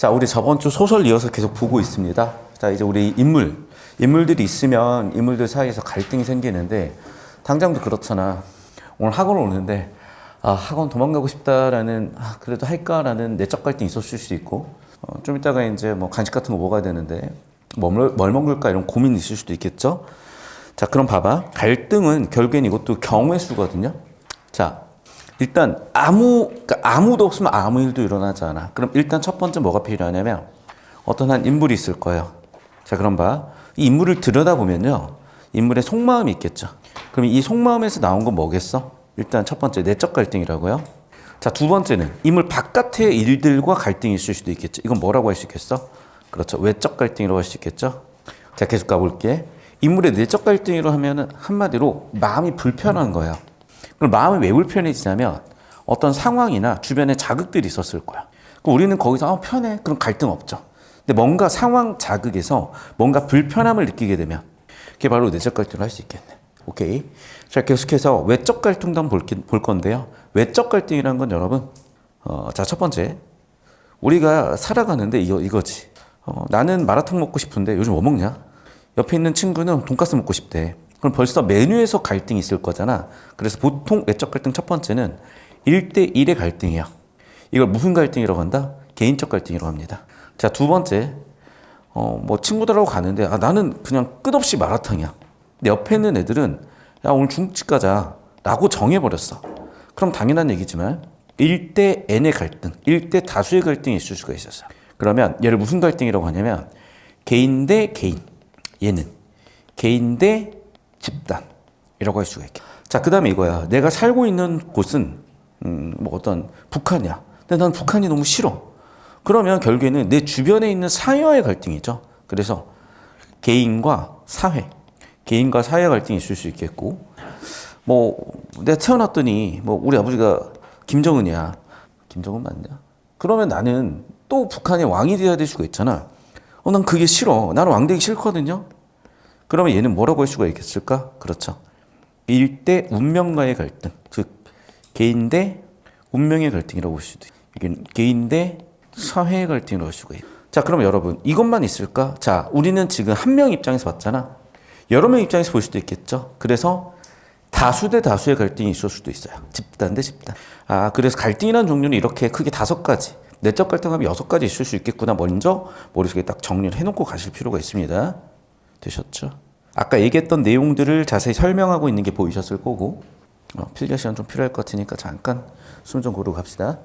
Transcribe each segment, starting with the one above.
자, 우리 저번 주 소설 이어서 계속 보고 있습니다. 자, 이제 우리 인물들이 있으면 인물들 사이에서 갈등이 생기는데, 당장도 그렇잖아. 오늘 학원을 오는데, 학원 도망가고 싶다라는, 그래도 할까라는 내적 갈등이 있었을 수도 있고, 좀 이따가 이제 뭐 간식 같은 거 먹어야 되는데, 뭘 먹을까 이런 고민이 있을 수도 있겠죠? 자, 그럼 봐봐. 갈등은 결국엔 이것도 경우의 수거든요. 자, 일단 그러니까 아무도 없으면 아무 일도 일어나지 않아. 그럼 일단 첫 번째 뭐가 필요하냐면 어떤 한 인물이 있을 거예요. 자, 그럼 봐. 이 인물을 들여다보면요. 인물의 속마음이 있겠죠. 그럼 이 속마음에서 나온 건 뭐겠어? 일단 첫 번째 내적 갈등이라고요. 자, 두 번째는 인물 바깥의 일들과 갈등이 있을 수도 있겠죠. 이건 뭐라고 할 수 있겠어? 그렇죠. 외적 갈등이라고 할 수 있겠죠. 자, 계속 가볼게. 인물의 내적 갈등이라고 하면은 한마디로 마음이 불편한 거예요. 그럼 마음이 왜 불편해지냐면 어떤 상황이나 주변에 자극들이 있었을 거야. 그럼 우리는 거기서 편해. 그럼 갈등 없죠. 근데 뭔가 상황 자극에서 뭔가 불편함을 느끼게 되면 그게 바로 내적 갈등을 할 수 있겠네. 오케이. 자, 계속해서 외적 갈등도 한번 볼 건데요. 외적 갈등이라는 건 여러분, 자, 첫 번째. 우리가 살아가는데 이거지. 나는 마라탕 먹고 싶은데 요즘 뭐 먹냐? 옆에 있는 친구는 돈가스 먹고 싶대. 그럼 벌써 메뉴에서 갈등이 있을 거잖아. 그래서 보통 내적 갈등 첫 번째는 1대1의 갈등이야. 이걸 무슨 갈등이라고 한다? 개인적 갈등이라고 합니다. 자, 두 번째, 뭐 친구들하고 가는데 나는 그냥 끝없이 마라탕이야. 근데 옆에 있는 애들은 야, 오늘 중국집 가자 라고 정해버렸어. 그럼 당연한 얘기지만 1대 N의 갈등, 1대 다수의 갈등이 있을 수가 있었어요. 그러면 얘를 무슨 갈등이라고 하냐면 개인 대 개인, 얘는 개인 대 집단이라고 할 수가 있겠다. 자, 그 다음에 이거야. 내가 살고 있는 곳은 뭐 어떤 북한이야. 근데 난 북한이 너무 싫어. 그러면 결국에는 내 주변에 있는 사회와의 갈등이죠. 그래서 개인과 사회, 개인과 사회 갈등이 있을 수 있겠고, 뭐 내가 태어났더니 뭐 우리 아버지가 김정은이야. 김정은 맞냐? 그러면 나는 또 북한의 왕이 돼야 될 수가 있잖아. 난 그게 싫어. 나는 왕 되기 싫거든요. 그러면 얘는 뭐라고 할 수가 있겠을까? 그렇죠. 일대 운명과의 갈등, 즉 개인 대 운명의 갈등이라고 볼 수도 있고, 개인 대 사회의 갈등이라고 할 수가 있고. 자, 그럼 여러분 이것만 있을까? 자, 우리는 지금 한 명 입장에서 봤잖아. 여러 명 입장에서 볼 수도 있겠죠. 그래서 다수 대 다수의 갈등이 있을 수도 있어요. 집단 대 집단. 그래서 갈등이라는 종류는 이렇게 크게 5가지, 내적 갈등하면 6가지 있을 수 있겠구나. 먼저 머릿속에 딱 정리를 해놓고 가실 필요가 있습니다. 되셨죠? 아까 얘기했던 내용들을 자세히 설명하고 있는 게 보이셨을 거고, 필기 시간 좀 필요할 것 같으니까 잠깐 숨 좀 고르고 갑시다.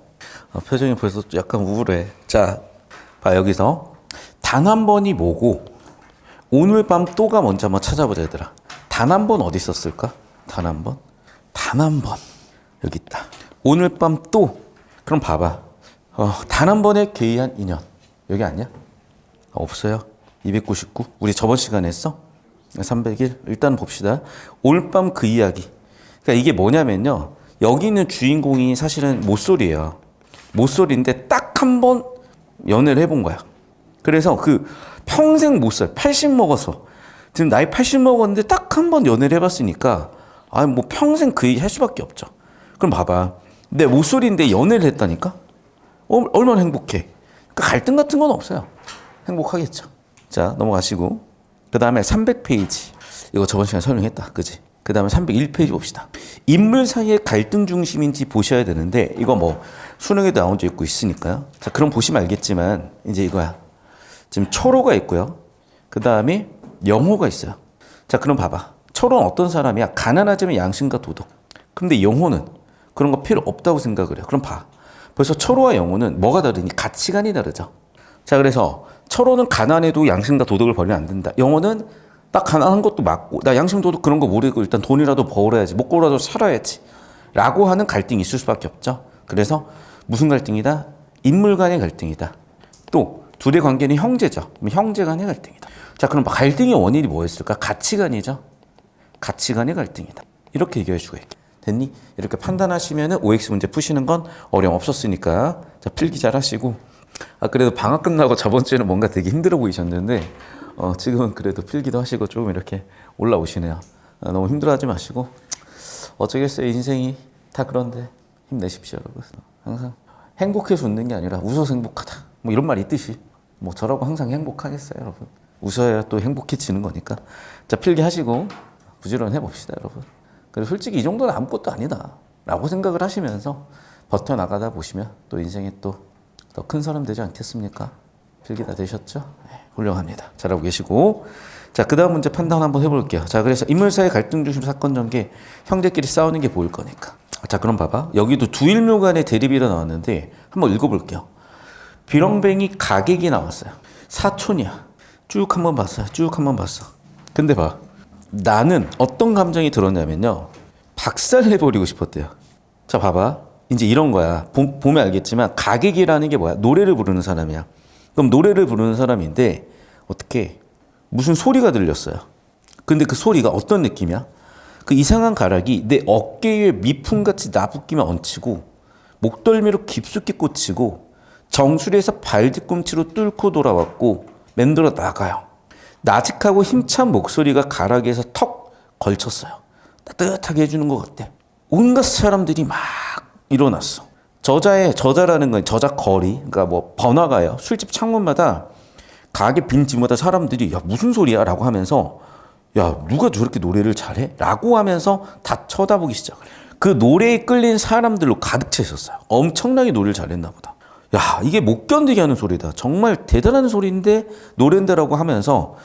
표정이 벌써 약간 우울해. 자, 봐, 여기서 단 한 번이 뭐고 오늘 밤 또가 먼저 한번 찾아보자, 얘들아. 단 한 번 어디 있었을까? 단 한 번? 단 한 번. 여기 있다. 오늘 밤 또. 그럼 봐봐. 단 한 번에 괴이한 인연. 여기 아니야? 없어요. 299. 우리 저번 시간에 했어? 301. 일단 봅시다. 오늘 밤 그 이야기. 그러니까 이게 뭐냐면요. 여기 있는 주인공이 사실은 모쏠이에요. 모쏠인데 딱 한 번 연애를 해본 거야. 그래서 그 평생 모쏠, 80 먹어서 지금 나이 80 먹었는데 딱 한 번 연애를 해봤으니까 뭐 평생 그 얘기 할 수밖에 없죠. 그럼 봐봐. 내 모쏠인데 연애를 했다니까? 얼마나 행복해. 그러니까 갈등 같은 건 없어요. 행복하겠죠. 자, 넘어가시고. 그 다음에 300페이지. 이거 저번 시간에 설명했다. 그지? 그 다음에 301페이지 봅시다. 인물 사이의 갈등 중심인지 보셔야 되는데, 이거 뭐 수능에도 나온 적 있고 있으니까요. 자, 그럼 보시면 알겠지만, 이제 이거야. 지금 초로가 있고요. 그 다음에 영호가 있어요. 자, 그럼 봐봐. 초로는 어떤 사람이야? 가난하지만 양심과 도덕. 근데 영호는 그런 거 필요 없다고 생각을 해요. 그럼 봐. 벌써 초로와 영호는 뭐가 다르니? 가치관이 다르죠. 자, 그래서 철호는 가난해도 양심과 도덕을 버리면 안 된다. 영호는 딱 가난한 것도 맞고, 나 양심 도덕 그런 거 모르고 일단 돈이라도 벌어야지, 먹고라도 살아야지 라고 하는 갈등이 있을 수밖에 없죠. 그래서 무슨 갈등이다? 인물 간의 갈등이다. 또 둘의 관계는 형제죠. 형제 간의 갈등이다. 자, 그럼 갈등의 원인이 뭐였을까? 가치관이죠. 가치관의 갈등이다. 이렇게 얘기할 수가 있겠다. 됐니? 이렇게 판단하시면 OX 문제 푸시는 건 어려움 없었으니까. 자, 필기 잘 하시고. 그래도 방학 끝나고 저번 주에는 뭔가 되게 힘들어 보이셨는데, 지금은 그래도 필기도 하시고 좀 이렇게 올라오시네요. 너무 힘들어하지 마시고, 어쩌겠어요. 인생이 다 그런데 힘내십시오, 여러분. 항상 행복해서 웃는 게 아니라 웃어서 행복하다. 뭐 이런 말 있듯이 뭐 저라고 항상 행복하겠어요, 여러분. 웃어야 또 행복해지는 거니까. 자, 필기하시고 부지런히 해봅시다, 여러분. 그리고 솔직히 이 정도는 아무것도 아니다 라고 생각을 하시면서 버텨나가다 보시면 또 인생에 또 더 큰 사람 되지 않겠습니까? 필기 다 되셨죠? 네, 훌륭합니다. 잘하고 계시고. 자, 그 다음 문제 판단 한번 해볼게요. 자, 그래서 인물 사이 갈등 중심 사건 전개, 형제끼리 싸우는 게 보일 거니까. 자, 그럼 봐봐. 여기도 두 인물 간의 대립이라 나왔는데 한번 읽어볼게요. 비렁뱅이 가객이 나왔어요. 사촌이야. 쭉 한번 봤어요. 쭉 한번 봤어. 근데 봐. 나는 어떤 감정이 들었냐면요. 박살내버리고 싶었대요. 자, 봐봐. 이제 이런 거야. 보면 알겠지만 가객이라는 게 뭐야? 노래를 부르는 사람이야. 그럼 노래를 부르는 사람인데 어떻게 무슨 소리가 들렸어요. 근데 그 소리가 어떤 느낌이야? 그 이상한 가락이 내 어깨에 미풍같이 나부끼며 얹히고 목덜미로 깊숙이 꽂히고 정수리에서 발 뒤꿈치로 뚫고 돌아왔고 맴돌아 나가요. 나직하고 힘찬 목소리가 가락에서 턱 걸쳤어요. 따뜻하게 해주는 것 같아. 온갖 사람들이 막 일어났어. 저자라는 건 저자거리, 그러니까 뭐 번화가예요. 술집 창문마다 가게 빈집마다 사람들이 야 무슨 소리야? 라고 하면서 야 누가 저렇게 노래를 잘해? 라고 하면서 다 쳐다보기 시작을 해. 그 노래에 끌린 사람들로 가득 차 있었어요. 엄청나게 노래를 잘했나 보다. 야 이게 못 견디게 하는 소리다. 정말 대단한 소리인데 노래인데라고 하면서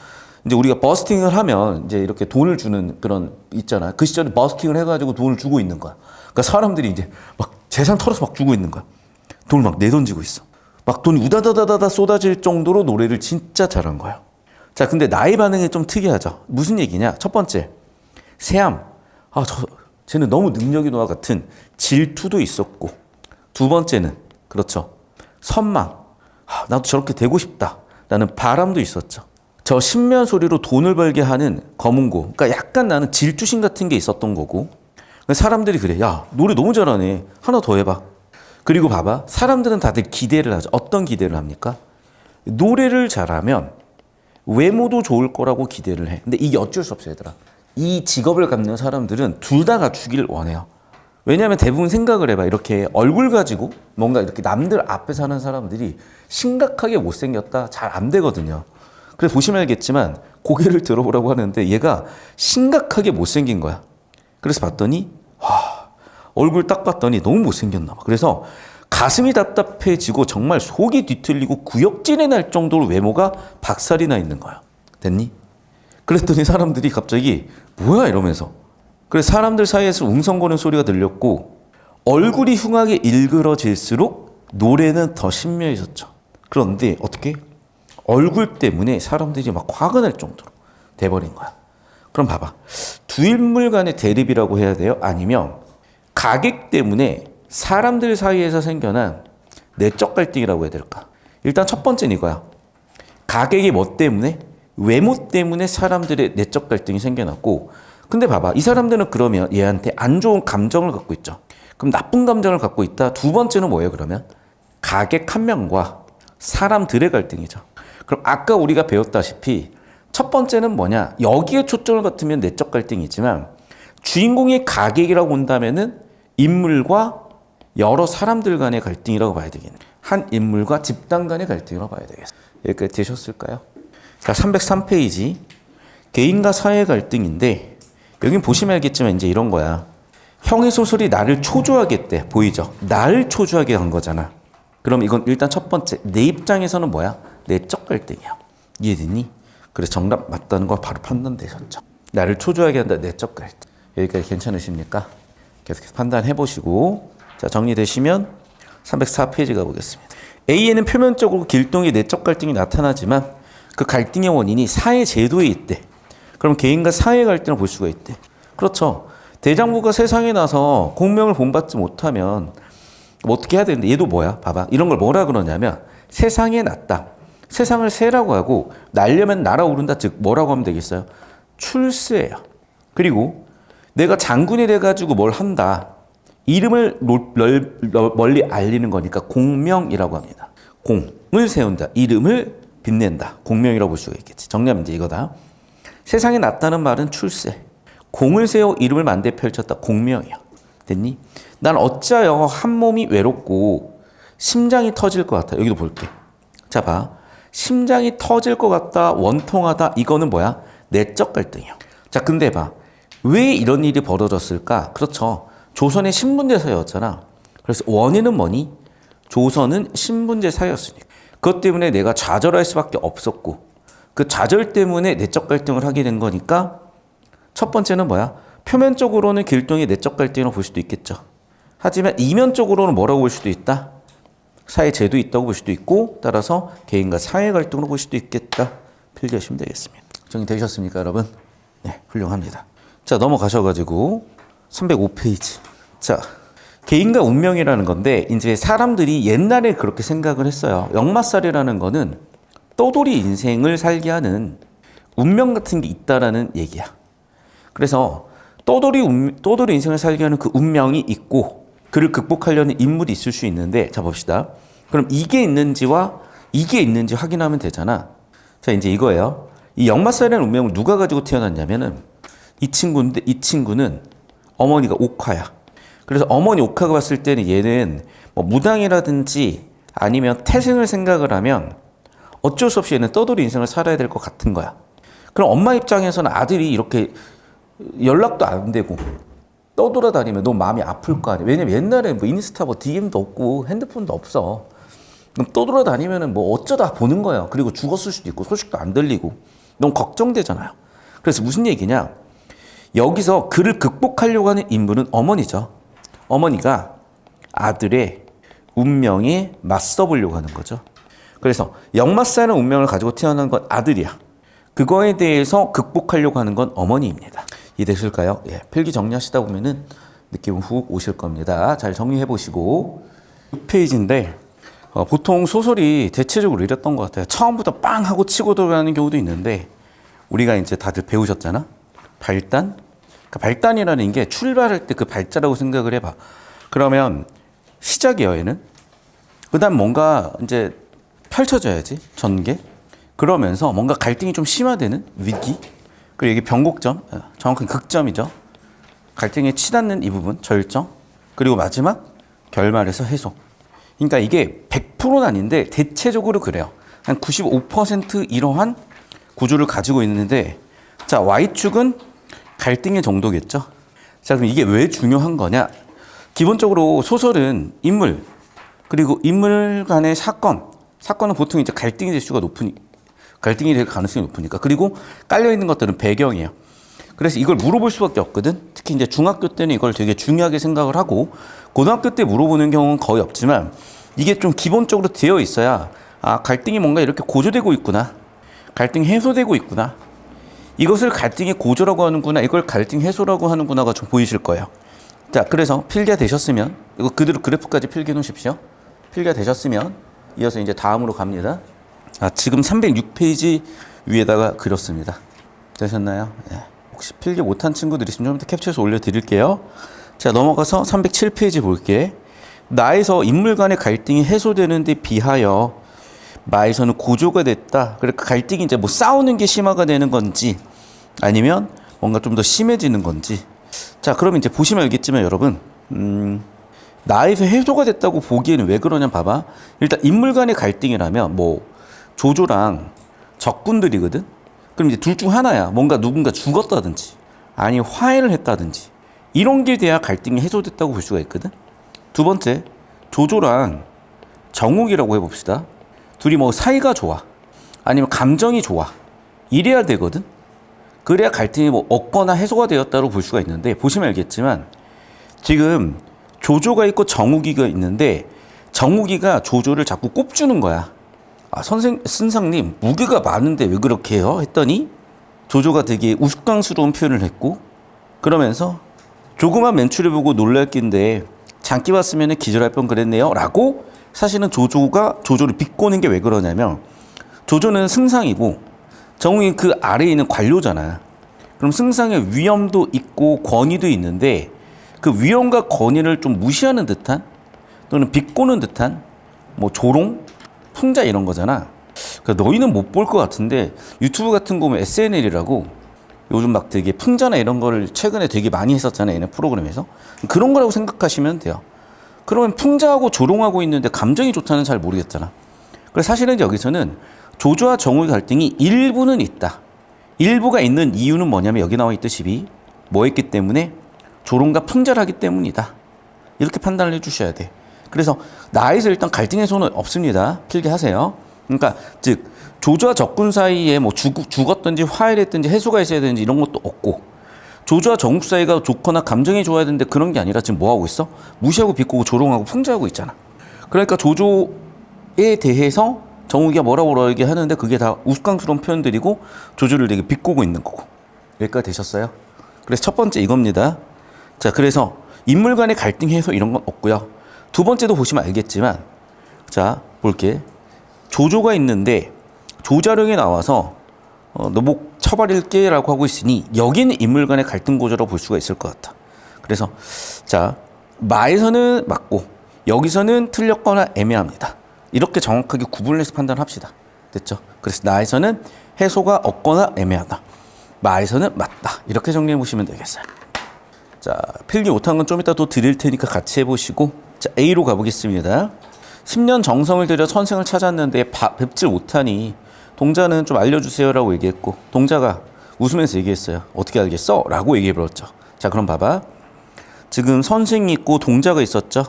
이제 우리가 버스킹을 하면 이제 이렇게 돈을 주는 그런 있잖아요. 그 시절에 버스킹을 해가지고 돈을 주고 있는 거야. 그러니까 사람들이 이제 막 재산 털어서 막 주고 있는 거야. 돈을 막 내던지고 있어. 막 돈이 우다다다다다 쏟아질 정도로 노래를 진짜 잘한 거야. 자, 근데 나의 반응이 좀 특이하죠. 무슨 얘기냐? 첫 번째, 세암. 쟤는 너무 능력이 노와 같은 질투도 있었고, 두 번째는 그렇죠. 선망. 나도 저렇게 되고 싶다. 라는 바람도 있었죠. 저 신면 소리로 돈을 벌게 하는 검은고. 그러니까 약간 나는 질투심 같은 게 있었던 거고. 사람들이 그래. 야, 노래 너무 잘하네. 하나 더 해봐. 그리고 봐봐. 사람들은 다들 기대를 하죠. 어떤 기대를 합니까? 노래를 잘하면 외모도 좋을 거라고 기대를 해. 근데 이게 어쩔 수 없어요, 얘들아. 이 직업을 갖는 사람들은 둘 다 갖추길 원해요. 왜냐하면 대부분 생각을 해봐. 이렇게 얼굴 가지고 뭔가 이렇게 남들 앞에서 하는 사람들이 심각하게 못생겼다. 잘 안 되거든요. 그래서 보시면 알겠지만 고개를 들어보라고 하는데 얘가 심각하게 못생긴 거야. 그래서 봤더니 얼굴 딱 봤더니 너무 못생겼나 봐. 그래서 가슴이 답답해지고 정말 속이 뒤틀리고 구역질이 날 정도로 외모가 박살이 나 있는 거야. 됐니? 그랬더니 사람들이 갑자기 뭐야 이러면서. 그래서 사람들 사이에서 웅성거리는 소리가 들렸고 얼굴이 흉하게 일그러질수록 노래는 더 신묘해졌죠. 그런데 어떻게? 얼굴 때문에 사람들이 막 화가 날 정도로 돼버린 거야. 그럼 봐봐. 두 인물 간의 대립이라고 해야 돼요? 아니면 가객 때문에 사람들 사이에서 생겨난 내적 갈등이라고 해야 될까? 일단 첫 번째는 이거야. 가객이 뭐 때문에? 외모 때문에 사람들의 내적 갈등이 생겨났고, 근데 봐봐. 이 사람들은 그러면 얘한테 안 좋은 감정을 갖고 있죠. 그럼 나쁜 감정을 갖고 있다. 두 번째는 뭐예요, 그러면? 가객 한 명과 사람들의 갈등이죠. 그럼 아까 우리가 배웠다시피 첫 번째는 뭐냐? 여기에 초점을 갖으면 내적 갈등이지만 주인공이 가객이라고 본다면은 인물과 여러 사람들 간의 갈등이라고 봐야 되겠네. 한 인물과 집단 간의 갈등이라고 봐야 되겠어. 여기까지 되셨을까요? 자, 303페이지. 개인과 사회 갈등인데 여긴 보시면 알겠지만 이제 이런 거야. 형의 소설이 나를 초조하게 했대. 보이죠? 나를 초조하게 한 거잖아. 그럼 이건 일단 첫 번째. 내 입장에서는 뭐야? 내적 갈등이야. 이해됐니? 그래서 정답 맞다는 거 바로 판단되셨죠. 나를 초조하게 한다. 내적 갈등. 여기까지 괜찮으십니까? 계속해서 판단해보시고. 자, 정리되시면 304페이지 가보겠습니다. A에는 표면적으로 길동의 내적 갈등이 나타나지만 그 갈등의 원인이 사회 제도에 있대. 그럼 개인과 사회 갈등을 볼 수가 있대. 그렇죠. 대장부가 세상에 나서 공명을 본받지 못하면 뭐 어떻게 해야 되는데 얘도 뭐야? 봐봐. 이런 걸 뭐라 그러냐면 세상에 났다. 세상을 세라고 하고 날려면 날아오른다. 즉 뭐라고 하면 되겠어요? 출세예요. 그리고 내가 장군이 돼가지고 뭘 한다. 이름을 멀리 알리는 거니까 공명이라고 합니다. 공을 세운다. 이름을 빛낸다. 공명이라고 볼 수가 있겠지. 정리하면 이제 이거다. 세상에 났다는 말은 출세. 공을 세워 이름을 만대 펼쳤다. 공명이야. 됐니? 난 어찌하여 한 몸이 외롭고 심장이 터질 것 같아. 여기도 볼게. 자, 봐. 심장이 터질 것 같다, 원통하다, 이거는 뭐야? 내적 갈등이요. 자, 근데 봐. 왜 이런 일이 벌어졌을까? 그렇죠. 조선의 신분제사였잖아. 그래서 원인은 뭐니? 조선은 신분제사였으니까. 그것 때문에 내가 좌절할 수밖에 없었고, 그 좌절 때문에 내적 갈등을 하게 된 거니까 첫 번째는 뭐야? 표면적으로는 길동의 내적 갈등으로 볼 수도 있겠죠. 하지만 이면적으로는 뭐라고 볼 수도 있다? 사회제도 있다고 볼 수도 있고, 따라서 개인과 사회 갈등으로 볼 수도 있겠다. 필기하시면 되겠습니다. 정리되셨습니까, 여러분? 네, 훌륭합니다. 자, 넘어가셔가지고 305페이지. 자, 개인과 운명이라는 건데 이제 사람들이 옛날에 그렇게 생각을 했어요. 역마살이라는 거는 떠돌이 인생을 살게 하는 운명 같은 게 있다라는 얘기야. 그래서 떠돌이 인생을 살게 하는 그 운명이 있고 그를 극복하려는 인물이 있을 수 있는데, 자 봅시다. 그럼 이게 있는지와 이게 있는지 확인하면 되잖아. 자, 이제 이거예요. 이 역마살이라는 운명을 누가 가지고 태어났냐면은 이 친구인데, 이 친구는 어머니가 옥화야. 그래서 어머니 옥화가 봤을 때는 얘는 뭐 무당이라든지 아니면 태생을 생각을 하면 어쩔 수 없이 얘는 떠돌이 인생을 살아야 될 것 같은 거야. 그럼 엄마 입장에서는 아들이 이렇게 연락도 안 되고 떠돌아다니면 너무 마음이 아플 거 아니야. 왜냐면 옛날에 뭐 인스타 뭐 DM도 없고 핸드폰도 없어. 그럼 떠돌아다니면은 뭐 어쩌다 보는 거야. 그리고 죽었을 수도 있고 소식도 안 들리고 너무 걱정되잖아요. 그래서 무슨 얘기냐? 여기서 그를 극복하려고 하는 인물은 어머니죠. 어머니가 아들의 운명에 맞서 보려고 하는 거죠. 그래서 역마살의 운명을 가지고 태어난 건 아들이야. 그거에 대해서 극복하려고 하는 건 어머니입니다. 이해되실까요? 예, 필기 정리하시다 보면은 느낌 훅 오실 겁니다. 잘 정리해 보시고 6페이지인데 보통 소설이 대체적으로 이랬던 것 같아요. 처음부터 빵 하고 치고 들어가는 경우도 있는데 우리가 이제 다들 배우셨잖아. 발단? 그러니까 발단이라는 게 출발할 때 그 발자라고 생각을 해봐. 그러면 시작이에요, 얘는. 그 다음 뭔가 이제 펼쳐져야지, 전개. 그러면서 뭔가 갈등이 좀 심화되는 위기. 그리고 이게 변곡점, 정확한 극점이죠. 갈등에 치닫는 이 부분, 절정. 그리고 마지막, 결말에서 해소. 그러니까 이게 100%는 아닌데 대체적으로 그래요. 한 95% 이러한 구조를 가지고 있는데, 자, Y축은 갈등의 정도겠죠. 자, 그럼 이게 왜 중요한 거냐? 기본적으로 소설은 인물, 그리고 인물 간의 사건은 보통 이제 갈등이 될 수가 갈등이 될 가능성이 높으니까. 그리고 깔려있는 것들은 배경이에요. 그래서 이걸 물어볼 수밖에 없거든. 특히 이제 중학교 때는 이걸 되게 중요하게 생각을 하고, 고등학교 때 물어보는 경우는 거의 없지만, 이게 좀 기본적으로 되어 있어야, 아, 갈등이 뭔가 이렇게 고조되고 있구나. 갈등이 해소되고 있구나. 이것을 갈등의 고조라고 하는구나. 이걸 갈등 해소라고 하는구나가 좀 보이실 거예요. 자, 그래서 필기가 되셨으면, 이거 그대로 그래프까지 필기해 놓으십시오. 필기가 되셨으면, 이어서 이제 다음으로 갑니다. 아, 지금 306페이지 위에다가 그렸습니다. 되셨나요? 예. 혹시 필기 못한 친구들 있으면 좀 더 캡처해서 올려드릴게요. 자, 넘어가서 307페이지 볼게. 나에서 인물 간의 갈등이 해소되는 데 비하여 마에서는 고조가 됐다. 그러니까 갈등이 이제 뭐 싸우는 게 심화가 되는 건지 아니면 뭔가 좀 더 심해지는 건지. 자, 그럼 이제 보시면 알겠지만 여러분, 나에서 해소가 됐다고 보기에는 왜 그러냐 봐봐. 일단 인물 간의 갈등이라면 뭐 조조랑 적군들이거든. 그럼 이제 둘 중 하나야. 뭔가 누군가 죽었다든지 아니 화해를 했다든지 이런 게 돼야 갈등이 해소됐다고 볼 수가 있거든. 두 번째, 조조랑 정욱이라고 해봅시다. 둘이 뭐 사이가 좋아 아니면 감정이 좋아 이래야 되거든. 그래야 갈등이 뭐 없거나 해소가 되었다고 볼 수가 있는데, 보시면 알겠지만 지금 조조가 있고 정욱이가 있는데 정욱이가 조조를 자꾸 꼽주는 거야. 아, 선상님 무게가 많은데 왜 그렇게 해요? 했더니 조조가 되게 우스꽝스러운 표현을 했고, 그러면서 조그만 맨추를 보고 놀랄 낀데 장기 봤으면 기절할 뻔 그랬네요 라고. 사실은 조조를 비꼬는 게 왜 그러냐면, 조조는 승상이고 정욱이 그 아래에 있는 관료잖아. 그럼 승상의 위엄도 있고 권위도 있는데 그 위엄과 권위를 좀 무시하는 듯한 또는 비꼬는 듯한 뭐 조롱, 풍자 이런 거잖아. 그러니까 너희는 못 볼 것 같은데 유튜브 같은 거 보면 SNL이라고 요즘 막 되게 풍자나 이런 거를 최근에 되게 많이 했었잖아요. 얘네 프로그램에서. 그런 거라고 생각하시면 돼요. 그러면 풍자하고 조롱하고 있는데 감정이 좋다는 잘 모르겠잖아. 그래서 사실은 여기서는 조조와 정욱의 갈등이 일부는 있다. 일부가 있는 이유는 뭐냐면 여기 나와 있듯이 뭐 했기 때문에 조롱과 풍자하기 때문이다. 이렇게 판단을 해주셔야 돼. 그래서 나에서 일단 갈등 해소는 없습니다. 필기하세요. 그러니까 즉 조조와 적군 사이에 뭐 죽었든지 화해했든지 해소가 있어야 되는지 이런 것도 없고, 조조와 정욱 사이가 좋거나 감정이 좋아야 되는데 그런 게 아니라 지금 뭐 하고 있어? 무시하고 비꼬고 조롱하고 풍자하고 있잖아. 그러니까 조조에 대해서 정욱이가 뭐라고 얘기하는데 그게 다 우스꽝스러운 표현들이고 조조를 되게 비꼬고 있는 거고. 여기까지 되셨어요? 그래서 첫 번째 이겁니다. 자, 그래서 인물 간의 갈등 해소 이런 건 없고요. 두 번째도 보시면 알겠지만, 자, 볼게. 조조가 있는데 조자룡이 나와서 너 목 쳐버릴게 라고 하고 있으니 여기는 인물 간의 갈등 구조라고 볼 수가 있을 것 같아. 그래서 자, 마에서는 맞고 여기서는 틀렸거나 애매합니다. 이렇게 정확하게 구분해서 판단합시다. 됐죠? 그래서 나에서는 해소가 없거나 애매하다. 마에서는 맞다. 이렇게 정리해 보시면 되겠어요. 자, 필기 못한 건 좀 이따 또 드릴 테니까 같이 해보시고, 자, A로 가보겠습니다. 10년 정성을 들여 선생을 찾았는데 뵙질 못하니 동자는 좀 알려주세요라고 얘기했고, 동자가 웃으면서 얘기했어요. 어떻게 알겠어? 라고 얘기해버렸죠. 자, 그럼 봐봐. 지금 선생이 있고 동자가 있었죠.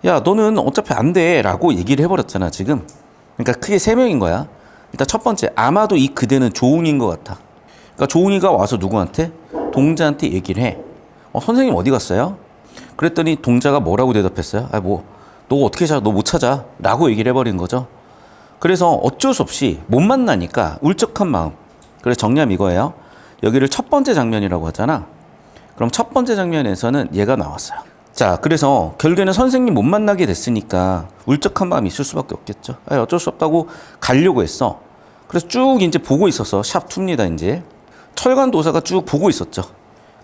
야, 너는 어차피 안 돼 라고 얘기를 해버렸잖아 지금. 그러니까 크게 세 명인 거야. 일단 첫 번째, 아마도 이 그대는 조웅인 것 같아. 그러니까 조웅이가 와서 누구한테? 동자한테 얘기를 해. 선생님 어디 갔어요? 그랬더니 동자가 뭐라고 대답했어요? 너 어떻게 찾아? 너 못 찾아? 라고 얘기를 해버린 거죠. 그래서 어쩔 수 없이 못 만나니까 울적한 마음. 그래서 정리하면 이거예요. 여기를 첫 번째 장면이라고 하잖아. 그럼 첫 번째 장면에서는 얘가 나왔어요. 자, 그래서 결국에는 선생님 못 만나게 됐으니까 울적한 마음이 있을 수밖에 없겠죠. 어쩔 수 없다고 가려고 했어. 그래서 쭉 이제 보고 있었어. 샵 2입니다, 이제. 철관도사가 쭉 보고 있었죠.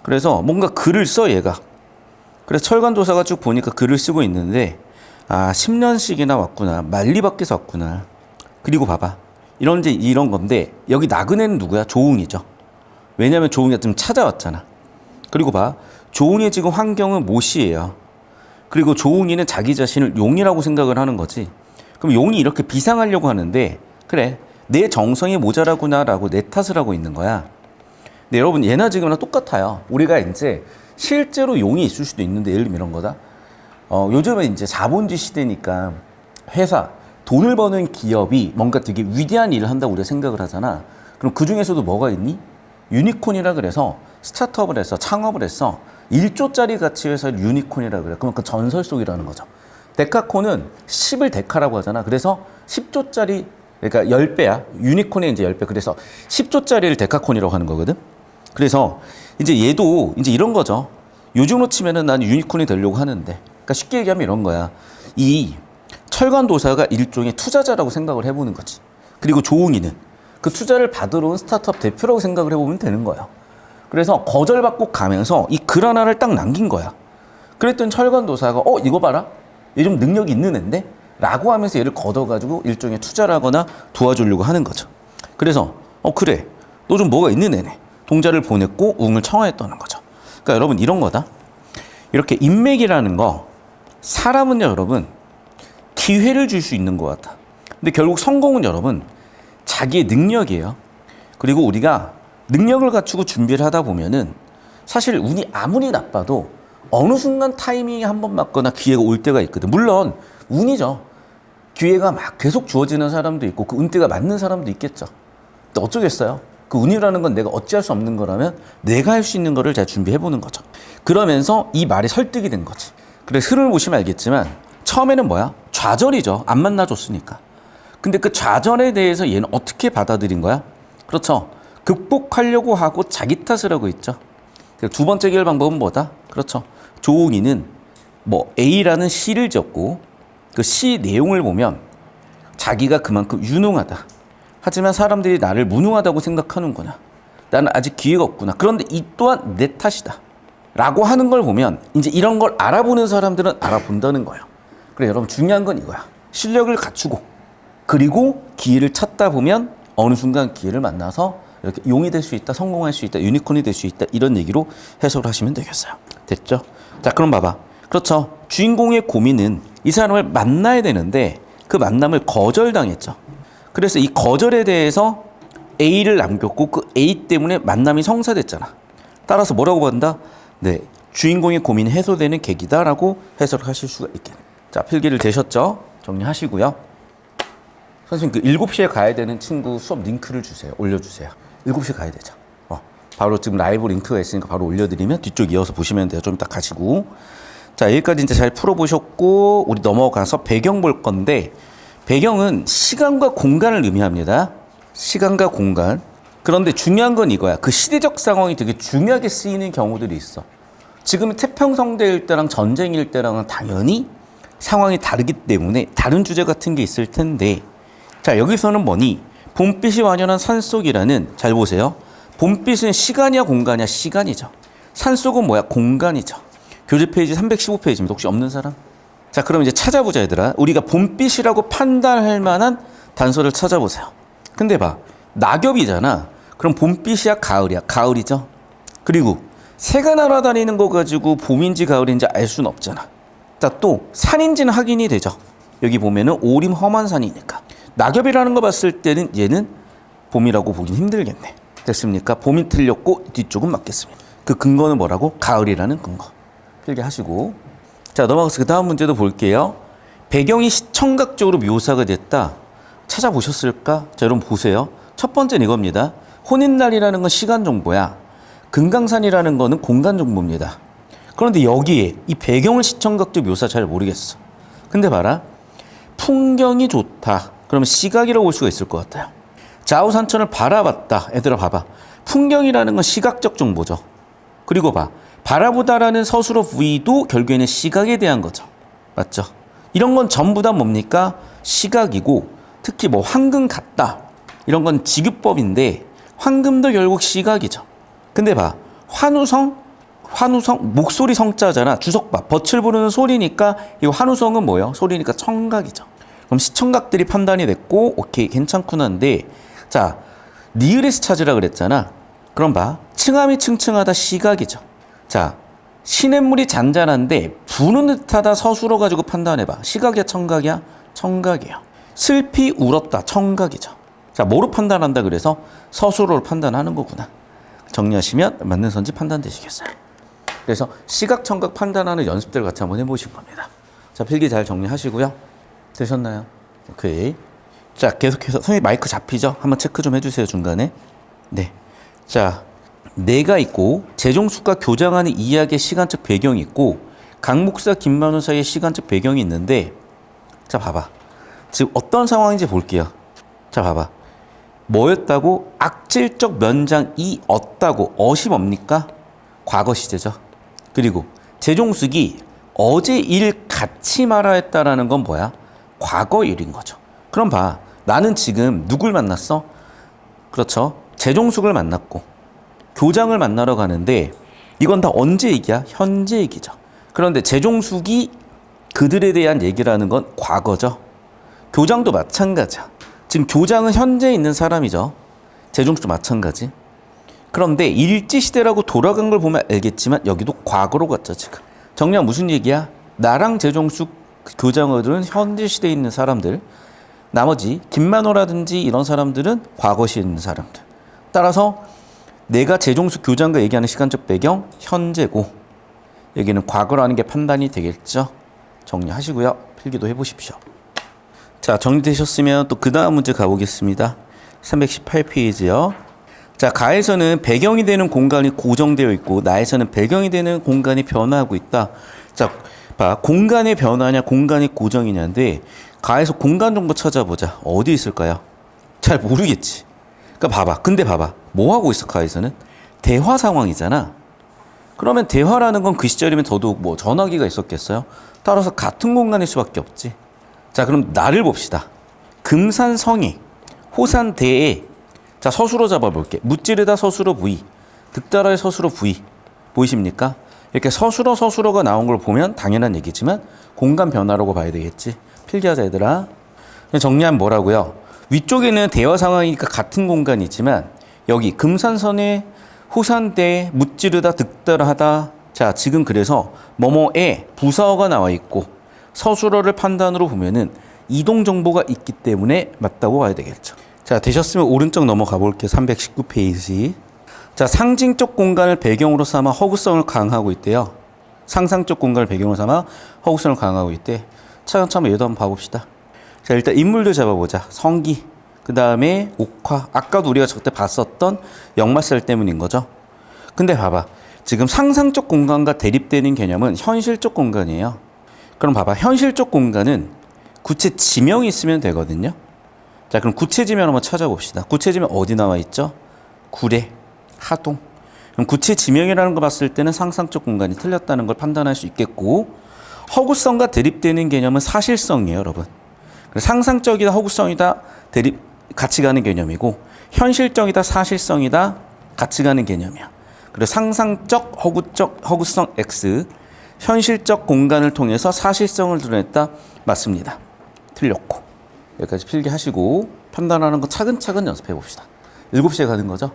그래서 뭔가 글을 써, 얘가. 그래서 철관도사가 쭉 보니까 글을 쓰고 있는데, 10년씩이나 왔구나. 만리 밖에서 왔구나. 그리고 봐봐. 이런 건데, 여기 나그네는 누구야? 조웅이죠. 왜냐면 조웅이가 좀 찾아왔잖아. 그리고 봐. 조웅의 지금 환경은 못이에요. 그리고 조웅이는 자기 자신을 용이라고 생각을 하는 거지. 그럼 용이 이렇게 비상하려고 하는데, 그래, 내 정성이 모자라구나라고 내 탓을 하고 있는 거야. 근데 여러분, 예나 지금이나 똑같아요. 우리가 이제 실제로 용이 있을 수도 있는데, 예를 들면 이런 거다. 요즘은 이제 자본주의 시대니까 회사, 돈을 버는 기업이 뭔가 되게 위대한 일을 한다고 우리가 생각을 하잖아. 그럼 그 중에서도 뭐가 있니? 유니콘이라 그래서 스타트업을 해서 창업을 해서 1조짜리 가치 회사를 유니콘이라 그래. 그럼 그 전설 속이라는 거죠. 데카콘은 10을 데카라고 하잖아. 그래서 10조짜리, 그러니까 10배야. 유니콘의 이제 10배. 그래서 10조짜리를 데카콘이라고 하는 거거든. 그래서 이제 얘도 이제 이런 거죠. 요즘으로 치면은 난 유니콘이 되려고 하는데. 그러니까 쉽게 얘기하면 이런 거야. 이 철관도사가 일종의 투자자라고 생각을 해보는 거지. 그리고 조웅이는 그 투자를 받으러 온 스타트업 대표라고 생각을 해보면 되는 거예요. 그래서 거절받고 가면서 이 글 하나를 딱 남긴 거야. 그랬더니 철관도사가 이거 봐라. 얘 좀 능력이 있는 앤데? 라고 하면서 얘를 걷어가지고 일종의 투자를 하거나 도와주려고 하는 거죠. 그래서 그래. 너 좀 뭐가 있는 애네. 동자를 보냈고 웅을 청하했다는 거죠. 그러니까 여러분 이런 거다. 이렇게 인맥이라는 거, 사람은요 여러분 기회를 줄 수 있는 것 같아. 근데 결국 성공은 여러분 자기의 능력이에요. 그리고 우리가 능력을 갖추고 준비를 하다 보면은 사실 운이 아무리 나빠도 어느 순간 타이밍이 한 번 맞거나 기회가 올 때가 있거든. 물론 운이죠. 기회가 막 계속 주어지는 사람도 있고 그 운때가 맞는 사람도 있겠죠. 근데 어쩌겠어요. 그 운이라는 건 내가 어찌할 수 없는 거라면 내가 할 수 있는 거를 잘 준비해보는 거죠. 그러면서 이 말이 설득이 된 거지. 그래서 흐름을 보시면 알겠지만 처음에는 뭐야? 좌절이죠. 안 만나줬으니까. 근데 그 좌절에 대해서 얘는 어떻게 받아들인 거야? 그렇죠. 극복하려고 하고 자기 탓을 하고 있죠. 두 번째 해결 방법은 뭐다? 그렇죠. 조웅이는 뭐 A라는 시를 적고 그 시 내용을 보면 자기가 그만큼 유능하다. 하지만 사람들이 나를 무능하다고 생각하는구나. 나는 아직 기회가 없구나. 그런데 이 또한 내 탓이다. 라고 하는 걸 보면 이제 이런 걸 알아보는 사람들은 알아본다는 거예요. 그래, 여러분 중요한 건 이거야. 실력을 갖추고 그리고 기회를 찾다 보면 어느 순간 기회를 만나서 이렇게 용이 될 수 있다, 성공할 수 있다, 유니콘이 될 수 있다 이런 얘기로 해석을 하시면 되겠어요. 됐죠? 자, 그럼 봐봐. 그렇죠. 주인공의 고민은 이 사람을 만나야 되는데 그 만남을 거절당했죠. 그래서 이 거절에 대해서 A를 남겼고 그 A 때문에 만남이 성사됐잖아. 따라서 뭐라고 본다? 네, 주인공의 고민이 해소되는 계기다라고 해석하실 수가 있겠네. 자, 필기를 되셨죠? 정리하시고요. 선생님 그 7시에 가야 되는 친구 수업 링크를 주세요. 올려주세요. 7시에 가야 되죠. 바로 지금 라이브 링크가 있으니까 바로 올려드리면 뒤쪽 이어서 보시면 돼요. 좀 이따 가시고. 자, 여기까지 이제 잘 풀어보셨고 우리 넘어가서 배경 볼 건데 배경은 시간과 공간을 의미합니다. 시간과 공간. 그런데 중요한 건 이거야. 그 시대적 상황이 되게 중요하게 쓰이는 경우들이 있어. 지금 태평성대일 때랑 전쟁일 때랑은 당연히 상황이 다르기 때문에 다른 주제 같은 게 있을 텐데 자, 여기서는 뭐니? 봄빛이 완연한 산속이라는 잘 보세요. 봄빛은 시간이야 공간이야? 시간이죠. 산속은 뭐야? 공간이죠. 교재 페이지 315페이지입니다. 혹시 없는 사람? 자, 그럼 이제 찾아보자 얘들아. 우리가 봄빛이라고 판단할 만한 단서를 찾아보세요. 근데 봐. 낙엽이잖아. 그럼 봄빛이야 가을이야? 가을이죠. 그리고 새가 날아다니는 거 가지고 봄인지 가을인지 알 수는 없잖아. 자, 또 산인지는 확인이 되죠. 여기 보면은 오림 험한 산이니까. 낙엽이라는 거 봤을 때는 얘는 봄이라고 보긴 힘들겠네. 됐습니까? 봄이 틀렸고 뒤쪽은 맞겠습니다. 그 근거는 뭐라고? 가을이라는 근거. 필기하시고. 자, 넘어가서 그 다음 문제도 볼게요. 배경이 시청각적으로 묘사가 됐다. 찾아보셨을까? 자, 여러분 보세요. 첫 번째는 이겁니다. 혼인날이라는 건 시간 정보야. 금강산이라는 거는 공간 정보입니다. 그런데 여기에 이 배경을 시청각적 묘사 잘 모르겠어. 근데 봐라. 풍경이 좋다. 그러면 시각이라고 볼 수가 있을 것 같아요. 좌우 산천을 바라봤다. 얘들아 봐봐. 풍경이라는 건 시각적 정보죠. 그리고 봐. 바라보다라는 서술어 V도 결국에는 시각에 대한 거죠. 맞죠? 이런 건 전부 다 뭡니까? 시각이고 특히 뭐 황금 같다. 이런 건 지규법인데 황금도 결국 시각이죠. 근데 봐. 환우성, 목소리 성자잖아. 주석 봐. 덫을 부르는 소리니까 이 환우성은 뭐예요? 소리니까 청각이죠. 그럼 시청각들이 판단이 됐고 오케이 괜찮구나인데 자 리을에서 찾으라 그랬잖아. 그럼 봐. 층암이 층층하다 시각이죠. 자 시냇물이 잔잔한데 부는 듯하다 서술어 가지고 판단해봐. 시각이야 청각이야? 청각이야. 슬피 울었다 청각이죠. 자 뭐로 판단한다 그래서 서술어로 판단하는 거구나. 정리하시면 맞는 선지 판단되시겠어요. 그래서 시각 청각 판단하는 연습들 같이 한번 해보신 겁니다. 자 필기 잘 정리하시고요. 되셨나요? 오케이. 자, 계속해서 선생님 마이크 잡히죠? 한번 체크 좀 해주세요, 중간에. 네. 자, 내가 있고 재종숙과 교장하는 이야기의 시간적 배경이 있고 강 목사, 김만우 사이의 시간적 배경이 있는데 자, 봐봐. 지금 어떤 상황인지 볼게요. 자, 봐봐. 뭐였다고? 악질적 면장이 었다고. 어시 뭡니까? 과거 시제죠. 그리고 재종숙이 어제 일 같이 말하였다라는 건 뭐야? 과거 일인 거죠. 그럼 봐. 나는 지금 누굴 만났어? 그렇죠. 재종숙을 만났고 교장을 만나러 가는데 이건 다 언제 얘기야? 현재 얘기죠. 그런데 재종숙이 그들에 대한 얘기라는 건 과거죠. 교장도 마찬가지야. 지금 교장은 현재에 있는 사람이죠. 재종숙도 마찬가지. 그런데 일제시대라고 돌아간 걸 보면 알겠지만 여기도 과거로 갔죠 지금. 정리하면 무슨 얘기야? 나랑 재종숙 교장들은 현대시대에 있는 사람들, 나머지 김만호라든지 이런 사람들은 과거시에 있는 사람들. 따라서 내가 재종숙 교장과 얘기하는 시간적 배경 현재고 여기는 과거라는 게 판단이 되겠죠. 정리하시고요. 필기도 해보십시오. 자 정리되셨으면 또 그 다음 문제 가보겠습니다. 318페이지요. 자 가에서는 배경이 되는 공간이 고정되어 있고 나에서는 배경이 되는 공간이 변화하고 있다. 자 봐, 공간의 변화냐 공간이 고정이냐인데 가에서 공간 정보 찾아보자. 어디 있을까요? 잘 모르겠지. 그러니까 봐봐. 근데 봐봐. 뭐 하고 있어 가에서는? 대화 상황이잖아. 그러면 대화라는 건 그 시절이면 더더욱 뭐 전화기가 있었겠어요? 따라서 같은 공간일 수밖에 없지. 자 그럼 나를 봅시다. 금산성이 호산대에 자 서술어 잡아볼게. 무찌르다 서술어 V 득달아의 서술어 V 보이십니까? 이렇게 서술어가 나온 걸 보면 당연한 얘기지만 공간 변화라고 봐야 되겠지. 필기하자 얘들아. 정리하면 뭐라고요? 위쪽에는 대화 상황이니까 같은 공간이지만 여기 금산선에 호산대에 무찌르다 득달하다 자 지금 그래서 뭐뭐에 부사어가 나와 있고 서술어를 판단으로 보면은 이동 정보가 있기 때문에 맞다고 봐야 되겠죠. 자, 되셨으면 오른쪽 넘어가 볼게요. 319페이지. 자, 상징적 공간을 배경으로 삼아 허구성을 강화하고 있대요. 상상적 공간을 배경으로 삼아 허구성을 강화하고 있대. 차근차근 얘도 한번 봐봅시다. 자, 일단 인물들 잡아보자. 성기, 그 다음에 옥화. 아까도 우리가 저때 봤었던 역마살 때문인 거죠. 근데 봐봐. 지금 상상적 공간과 대립되는 개념은 현실적 공간이에요. 그럼 봐봐. 현실적 공간은 구체 지명이 있으면 되거든요. 자, 그럼 구체 지명 한번 찾아봅시다. 구체 지명 어디 나와 있죠? 구례, 하동. 그럼 구체 지명이라는 거 봤을 때는 상상적 공간이 틀렸다는 걸 판단할 수 있겠고, 허구성과 대립되는 개념은 사실성이에요, 여러분. 상상적이다, 허구성이다, 같이 가는 개념이고, 현실적이다, 사실성이다, 같이 가는 개념이야. 그래서 상상적, 허구성 X, 현실적 공간을 통해서 사실성을 드러냈다. 맞습니다. 틀렸고. 여기까지 필기하시고 판단하는 거 차근차근 연습해 봅시다. 7시에 가는 거죠.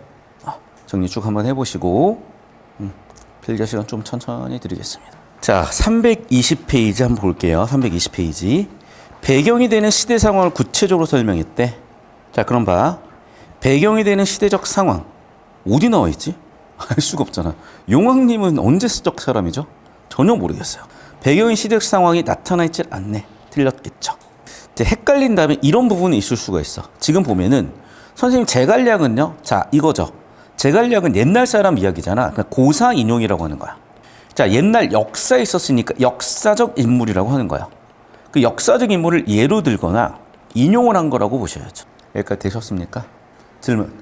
정리 쭉 한번 해보시고 필기 시간 좀 천천히 드리겠습니다. 자, 320페이지 한번 볼게요. 320페이지. 배경이 되는 시대 상황을 구체적으로 설명했대. 자, 그럼 봐. 배경이 되는 시대적 상황. 어디 나와 있지? 알 수가 없잖아. 용왕님은 언제 쓰적 사람이죠? 전혀 모르겠어요. 배경의 시대적 상황이 나타나 있지 않네. 틀렸겠죠. 이제 헷갈린다면 이런 부분이 있을 수가 있어. 지금 보면은 선생님 제갈량은요. 자, 이거죠. 제갈량은 옛날 사람 이야기잖아. 그러니까 고사 인용이라고 하는 거야. 자, 옛날 역사에 있었으니까 역사적 인물이라고 하는 거야. 그 역사적 인물을 예로 들거나 인용을 한 거라고 보셔야죠. 여기까지 되셨습니까? 질문.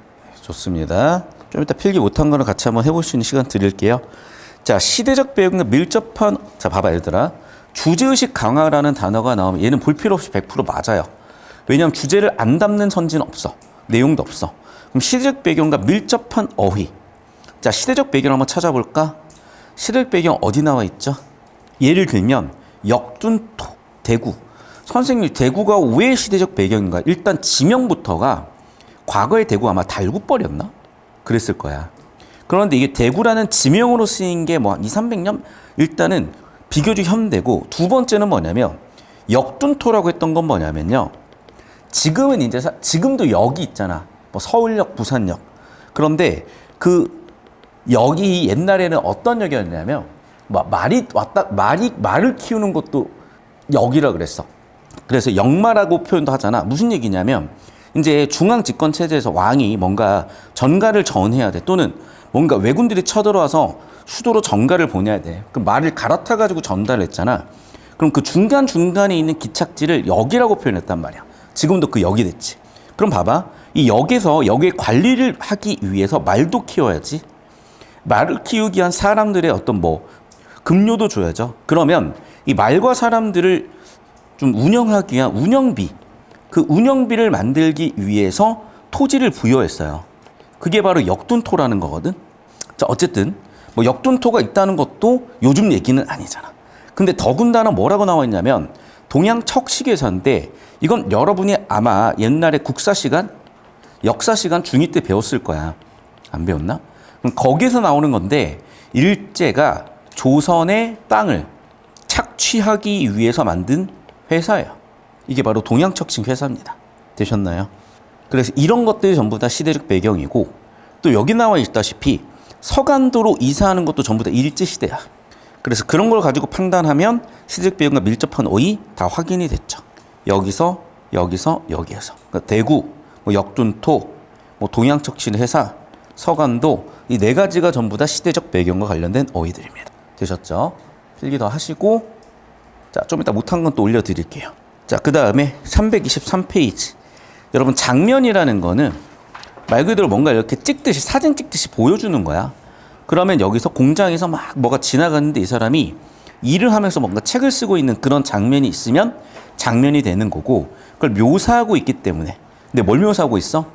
좋습니다. 좀 이따 필기 못한 거는 같이 한번 해볼 수 있는 시간 드릴게요. 자, 시대적 배경과 밀접한, 자, 봐봐, 얘들아. 주제의식 강화라는 단어가 나오면 얘는 볼 필요 없이 100% 맞아요. 왜냐하면 주제를 안 담는 선지는 없어. 내용도 없어. 그럼 시대적 배경과 밀접한 어휘. 자, 시대적 배경을 한번 찾아볼까? 시대적 배경 어디 나와 있죠? 예를 들면 역둔토, 대구. 선생님, 대구가 왜 시대적 배경인가? 일단 지명부터가 과거의 대구 아마 달구벌이었나? 그랬을 거야. 그런데 이게 대구라는 지명으로 쓰인 게 뭐 200~300년? 일단은 비교적 현대고, 두 번째는 뭐냐면 역둔토라고 했던 건 뭐냐면요. 지금은 이제 지금도 역이 있잖아. 뭐 서울역, 부산역. 그런데 그 역이 옛날에는 어떤 역이었냐면 말을 키우는 것도 역이라 그랬어. 그래서 역마라고 표현도 하잖아. 무슨 얘기냐면 이제 중앙 집권 체제에서 왕이 뭔가 전가를 전해야 돼. 또는 뭔가 왜군들이 쳐들어와서 수도로 전가를 보내야 돼. 그럼 말을 갈아타 가지고 전달을 했잖아. 그럼 그 중간중간에 있는 기착지를 역이라고 표현했단 말이야. 지금도 그 역이 됐지. 그럼 봐봐. 이 역에서 역의 관리를 하기 위해서 말도 키워야지. 말을 키우기 위한 사람들의 어떤 뭐 급료도 줘야죠. 그러면 이 말과 사람들을 좀 운영하기 위한 운영비, 그 운영비를 만들기 위해서 토지를 부여했어요. 그게 바로 역둔토라는 거거든. 자, 어쨌든 뭐 역둔토가 있다는 것도 요즘 얘기는 아니잖아. 근데 더군다나 뭐라고 나와 있냐면 동양척식에서인데, 이건 여러분이 아마 옛날에 국사 시간, 역사 시간 중2 때 배웠을 거야. 안 배웠나? 그럼 거기에서 나오는 건데, 일제가 조선의 땅을 착취하기 위해서 만든 회사예요. 이게 바로 동양척식 회사입니다. 되셨나요? 그래서 이런 것들이 전부 다 시대적 배경이고, 또 여기 나와 있다시피 서간도로 이사하는 것도 전부 다 일제시대야. 그래서 그런 걸 가지고 판단하면 시대적 배경과 밀접한 어휘 다 확인이 됐죠. 여기서 여기에서 그러니까 대구, 뭐 역둔토, 뭐 동양척식 회사, 서간도, 이 네 가지가 전부 다 시대적 배경과 관련된 어휘들입니다. 되셨죠? 필기 더 하시고, 자, 좀 이따 못한 건 또 올려드릴게요. 자, 그 다음에 323페이지. 여러분, 장면이라는 거는 말 그대로 뭔가 이렇게 찍듯이, 사진 찍듯이 보여주는 거야. 그러면 여기서 공장에서 막 뭐가 지나가는데 이 사람이 일을 하면서 뭔가 책을 쓰고 있는 그런 장면이 있으면 장면이 되는 거고, 그걸 묘사하고 있기 때문에. 근데 뭘 묘사하고 있어?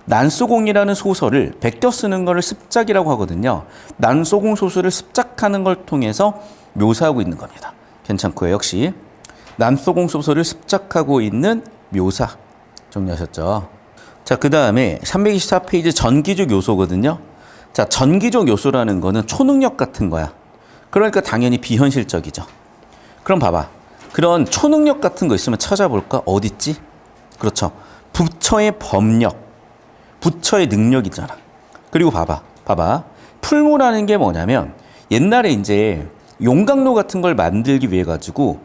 난소공이라는 소설을 베껴 쓰는 거를 습작이라고 하거든요. 난소공 소설을 습작하는 걸 통해서 묘사하고 있는 겁니다. 괜찮고요. 역시 난소공 소설을 습작하고 있는 묘사. 정리하셨죠? 자, 그 다음에 324페이지 전기적 요소거든요. 자, 전기적 요소라는 거는 초능력 같은 거야. 그러니까 당연히 비현실적이죠. 그럼 봐봐. 그런 초능력 같은 거 있으면 찾아볼까? 어디 있지? 그렇죠. 부처의 법력, 부처의 능력이잖아. 그리고 봐봐. 풀무라는 게 뭐냐면 옛날에 이제 용광로 같은 걸 만들기 위해 가지고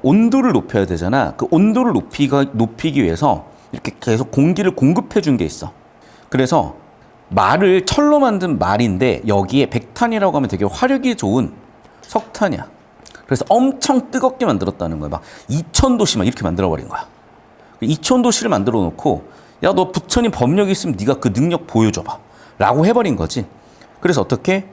온도를 높여야 되잖아. 그 온도를 높이기 위해서 이렇게 계속 공기를 공급해 준 게 있어. 그래서 말을 철로 만든 말인데 여기에 백탄이라고 하면 되게 화력이 좋은 석탄이야. 그래서 엄청 뜨겁게 만들었다는 거야. 막 2000도씨 막 이렇게 만들어버린 거야. 2000도씨를 만들어 놓고 야, 너 부처님 법력이 있으면 네가 그 능력 보여줘봐 라고 해버린 거지. 그래서 어떻게?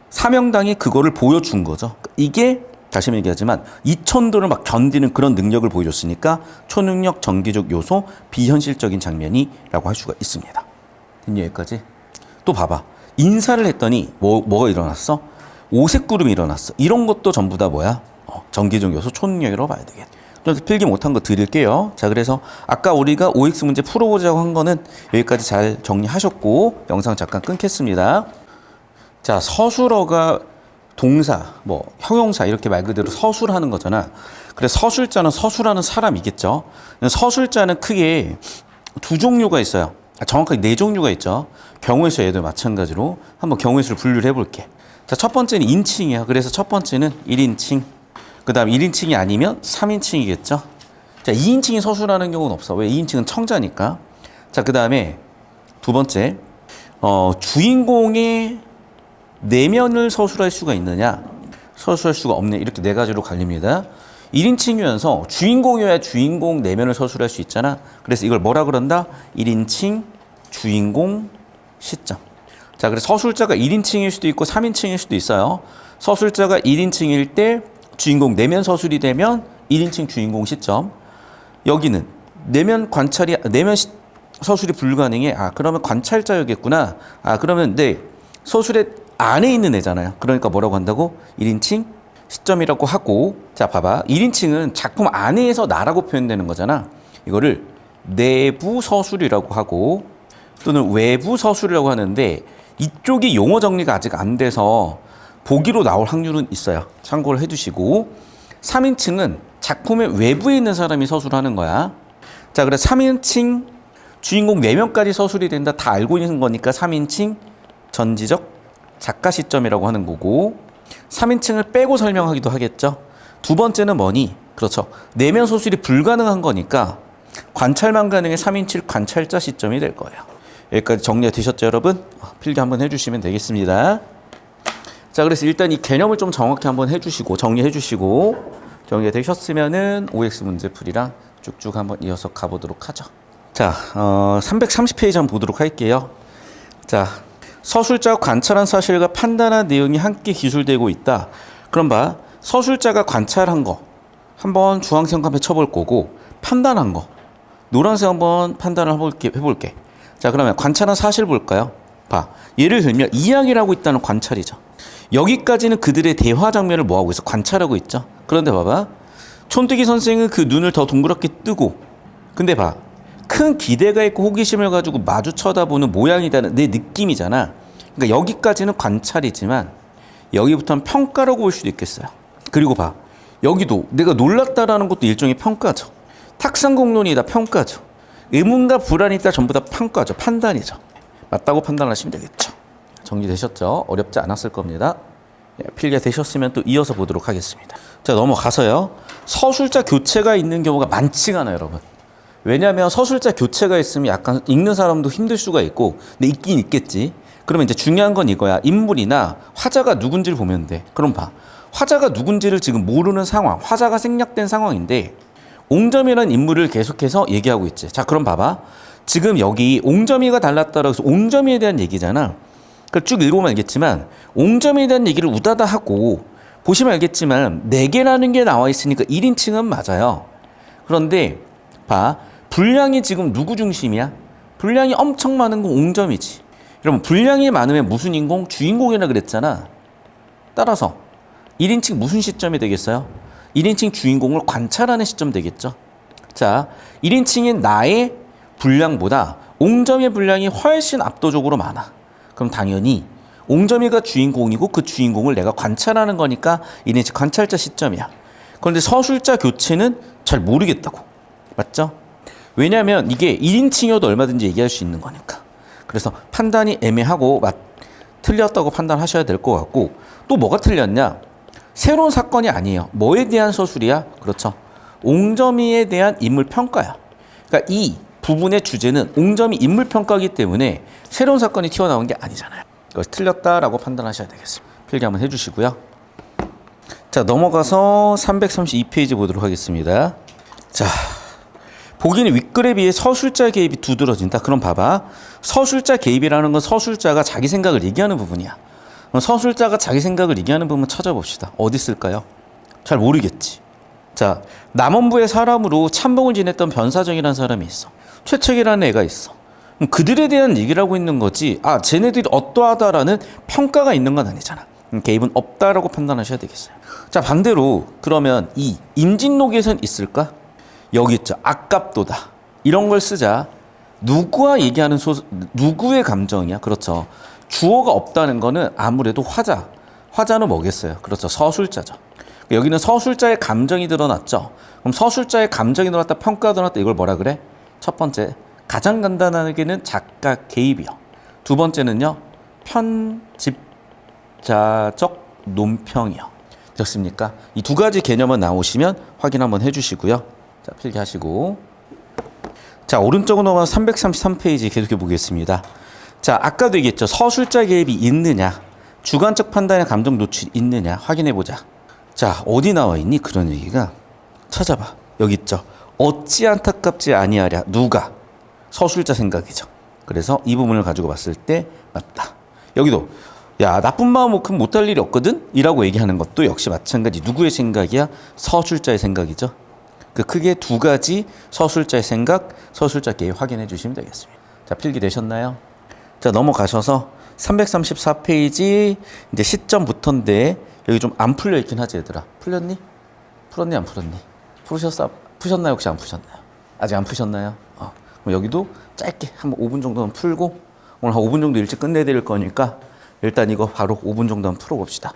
사명당이 그거를 보여준 거죠. 이게 다시 얘기하지만 2000도를 막 견디는 그런 능력을 보여줬으니까 초능력 전기적 요소 비현실적인 장면이라고 할 수가 있습니다. 됐니 여기까지? 또 봐봐. 인사를 했더니 뭐가 일어났어? 오색구름이 일어났어. 이런 것도 전부 다 뭐야? 전기적 요소 초능력이라고 봐야 되겠다. 좀 필기 못한 거 드릴게요. 자, 그래서 아까 우리가 OX 문제 풀어보자고 한 거는 여기까지 잘 정리하셨고 영상 잠깐 끊겠습니다. 자, 서술어가 동사, 형용사 이렇게 말 그대로 서술하는 거잖아. 그래서 서술자는 서술하는 사람이겠죠. 서술자는 크게 두 종류가 있어요. 정확하게 네 종류가 있죠. 경우의 수 얘도 마찬가지로 한번 경우의 수를 분류를 해볼게. 자, 첫 번째는 인칭이야. 그래서 첫 번째는 1인칭. 그 다음 1인칭이 아니면 3인칭이겠죠. 자, 2인칭이 서술하는 경우는 없어. 왜? 2인칭은 청자니까. 자, 그 다음에 두 번째, 주인공의 내면을 서술할 수가 있느냐? 서술할 수가 없네. 이렇게 네 가지로 갈립니다. 1인칭이면서 주인공이어야 주인공 내면을 서술할 수 있잖아. 그래서 이걸 뭐라 그런다? 1인칭 주인공 시점. 자, 그래서 서술자가 1인칭일 수도 있고 3인칭일 수도 있어요. 서술자가 1인칭일 때 주인공 내면 서술이 되면 1인칭 주인공 시점. 여기는 내면 서술이 불가능해. 그러면 관찰자였겠구나. 그러면 서술의 안에 있는 애잖아요. 그러니까 뭐라고 한다고? 1인칭 시점이라고 하고. 자, 봐봐. 1인칭은 작품 안에서 나라고 표현되는 거잖아. 이거를 내부 서술이라고 하고 또는 외부 서술이라고 하는데 이쪽이 용어 정리가 아직 안 돼서 보기로 나올 확률은 있어요. 참고를 해주시고. 3인칭은 작품의 외부에 있는 사람이 서술하는 거야. 자, 그래서 3인칭 주인공 4명까지 서술이 된다. 다 알고 있는 거니까 3인칭 전지적 작가 시점이라고 하는 거고 3인칭을 빼고 설명하기도 하겠죠. 두 번째는 뭐니? 그렇죠. 내면 서술이 불가능한 거니까 관찰만 가능해 3인칭 관찰자 시점이 될 거예요. 여기까지 정리가 되셨죠, 여러분? 필기 한번 해주시면 되겠습니다. 자, 그래서 일단 이 개념을 좀 정확히 한번 해주시고 정리해주시고 정리가 되셨으면은 OX 문제풀이랑 쭉쭉 한번 이어서 가보도록 하죠. 자, 330페이지 한번 보도록 할게요. 자, 서술자가 관찰한 사실과 판단한 내용이 함께 기술되고 있다. 그럼 봐. 서술자가 관찰한 거 한번 주황색 한번 쳐볼 거고 판단한 거 노란색 한번 판단을 해볼게. 자, 그러면 관찰한 사실 볼까요? 봐. 예를 들면 이야기를 하고 있다는 관찰이죠. 여기까지는 그들의 대화 장면을 뭐하고 있어? 관찰하고 있죠. 그런데 봐봐. 촌뜨기 선생은 그 눈을 더 동그랗게 뜨고 근데 봐. 큰 기대가 있고 호기심을 가지고 마주 쳐다보는 모양이다는 내 느낌이잖아. 그러니까 여기까지는 관찰이지만 여기부터는 평가라고 볼 수도 있겠어요. 그리고 봐. 여기도 내가 놀랐다라는 것도 일종의 평가죠. 탁상공론이다 평가죠. 의문과 불안이 있다 전부 다 평가죠. 판단이죠. 맞다고 판단하시면 되겠죠. 정리되셨죠? 어렵지 않았을 겁니다. 필기가 되셨으면 또 이어서 보도록 하겠습니다. 자, 넘어가서요. 서술자 교체가 있는 경우가 많지가 않아요, 여러분. 왜냐하면 서술자 교체가 있으면 약간 읽는 사람도 힘들 수가 있고 근데 있긴 있겠지. 그러면 이제 중요한 건 이거야. 인물이나 화자가 누군지를 보면 돼. 그럼 봐. 화자가 누군지를 지금 모르는 상황, 화자가 생략된 상황인데 옹점이라는 인물을 계속해서 얘기하고 있지. 자, 그럼 봐봐. 지금 여기 옹점이가 달랐다라고 해서 옹점이에 대한 얘기잖아. 그걸 쭉 읽어보면 알겠지만 옹점이에 대한 얘기를 우다다 하고 보시면 알겠지만 4개라는 게 나와 있으니까 1인칭은 맞아요. 그런데 봐. 분량이 지금 누구 중심이야? 분량이 엄청 많은 건 옹점이지. 여러분 분량이 많으면 무슨 인공? 주인공이라 그랬잖아. 따라서 1인칭 무슨 시점이 되겠어요? 1인칭 주인공을 관찰하는 시점 되겠죠. 자, 1인칭인 나의 분량보다 옹점이의 분량이 훨씬 압도적으로 많아. 그럼 당연히 옹점이가 주인공이고 그 주인공을 내가 관찰하는 거니까 1인칭 관찰자 시점이야. 그런데 서술자 교체는 잘 모르겠다고. 맞죠? 왜냐하면 이게 1인칭이어도 얼마든지 얘기할 수 있는 거니까. 그래서 판단이 애매하고 틀렸다고 판단하셔야 될 것 같고, 또 뭐가 틀렸냐? 새로운 사건이 아니에요. 뭐에 대한 서술이야? 그렇죠. 옹점이에 대한 인물평가야. 그러니까 이 부분의 주제는 옹점이 인물평가이기 때문에 새로운 사건이 튀어나온 게 아니잖아요. 그것이 틀렸다라고 판단하셔야 되겠습니다. 필기 한번 해주시고요. 자, 넘어가서 332페이지 보도록 하겠습니다. 자, 보기는 윗글에 비해 서술자 개입이 두드러진다. 그럼 봐봐. 서술자 개입이라는 건 서술자가 자기 생각을 얘기하는 부분이야. 그럼 서술자가 자기 생각을 얘기하는 부분 찾아봅시다. 어디 있을까요? 잘 모르겠지. 자, 남원부의 사람으로 참봉을 지냈던 변사정이라는 사람이 있어. 최책이라는 애가 있어. 그럼 그들에 대한 얘기를 하고 있는 거지. 아, 쟤네들이 어떠하다라는 평가가 있는 건 아니잖아. 개입은 없다라고 판단하셔야 되겠어요. 자, 반대로 그러면 이 임진록에선 있을까? 여기 있죠. 아깝도다. 이런 걸 쓰자. 누구와 얘기하는 누구의 감정이야? 그렇죠. 주어가 없다는 거는 아무래도 화자. 화자는 뭐겠어요? 그렇죠. 서술자죠. 여기는 서술자의 감정이 드러났죠. 그럼 서술자의 감정이 드러났다, 평가가 드러났다. 이걸 뭐라 그래? 첫 번째, 가장 간단하게는 작가 개입이요. 두 번째는요, 편집자적 논평이요. 됐습니까? 이 두 가지 개념은 나오시면 확인 한번 해주시고요. 자, 필기하시고. 자, 오른쪽으로 넘어가서 333페이지 계속해 보겠습니다. 자, 아까도 얘기했죠. 서술자 개입이 있느냐, 주관적 판단의 감정 노출이 있느냐 확인해 보자. 자, 어디 나와 있니? 그런 얘기가. 찾아봐. 여기 있죠. 어찌 안타깝지 아니하랴. 누가? 서술자 생각이죠. 그래서 이 부분을 가지고 봤을 때 맞다. 여기도 야, 나쁜 마음만큼 못할 일이 없거든? 이라고 얘기하는 것도 역시 마찬가지. 누구의 생각이야? 서술자의 생각이죠. 그 크게 두 가지 서술자의 생각, 서술자 개입 확인해 주시면 되겠습니다. 자, 필기 되셨나요? 자, 넘어가셔서 334페이지 이제 시점부터인데 여기 좀 안 풀려 있긴 하지, 얘들아. 풀렸니? 풀었니, 안 풀었니? 푸셨나요? 혹시 안 푸셨나요? 아직 안 푸셨나요? 그럼 여기도 짧게 한 5분 정도는 풀고 오늘 한 5분 정도 일찍 끝내야 될 거니까 일단 이거 바로 5분 정도 한번 풀어봅시다.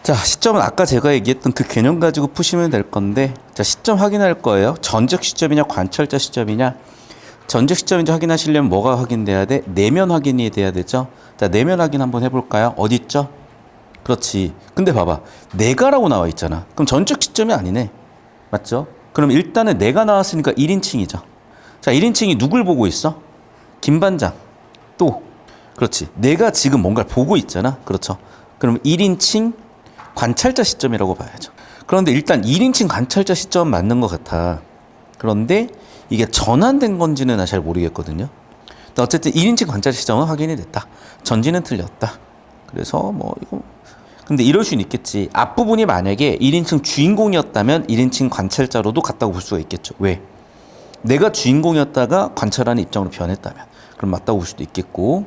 자, 시점은 아까 제가 얘기했던 그 개념 가지고 푸시면 될 건데, 자, 시점 확인할 거예요. 전적 시점이냐 관찰자 시점이냐. 전적 시점인지 확인하시려면 뭐가 확인돼야 돼? 내면 확인이 돼야 되죠. 자, 내면 확인 한번 해볼까요? 어디 있죠? 그렇지. 근데 봐봐, 내가라고 나와 있잖아. 그럼 전적 시점이 아니네. 맞죠? 그럼 일단은 내가 나왔으니까 1인칭이죠. 자, 1인칭이 누굴 보고 있어? 김반장. 또 그렇지. 내가 지금 뭔가를 보고 있잖아. 그렇죠. 그럼 1인칭 관찰자 시점이라고 봐야죠. 그런데 일단 1인칭 관찰자 시점은 맞는 것 같아. 그런데 이게 전환된 건지는 잘 모르겠거든요. 어쨌든 1인칭 관찰자 시점은 확인이 됐다. 전지는 틀렸다. 그래서 뭐 이거 근데 이럴 수는 있겠지. 앞부분이 만약에 1인칭 주인공이었다면 1인칭 관찰자로도 갔다고 볼 수가 있겠죠. 왜? 내가 주인공이었다가 관찰하는 입장으로 변했다면 그럼 맞다고 볼 수도 있겠고.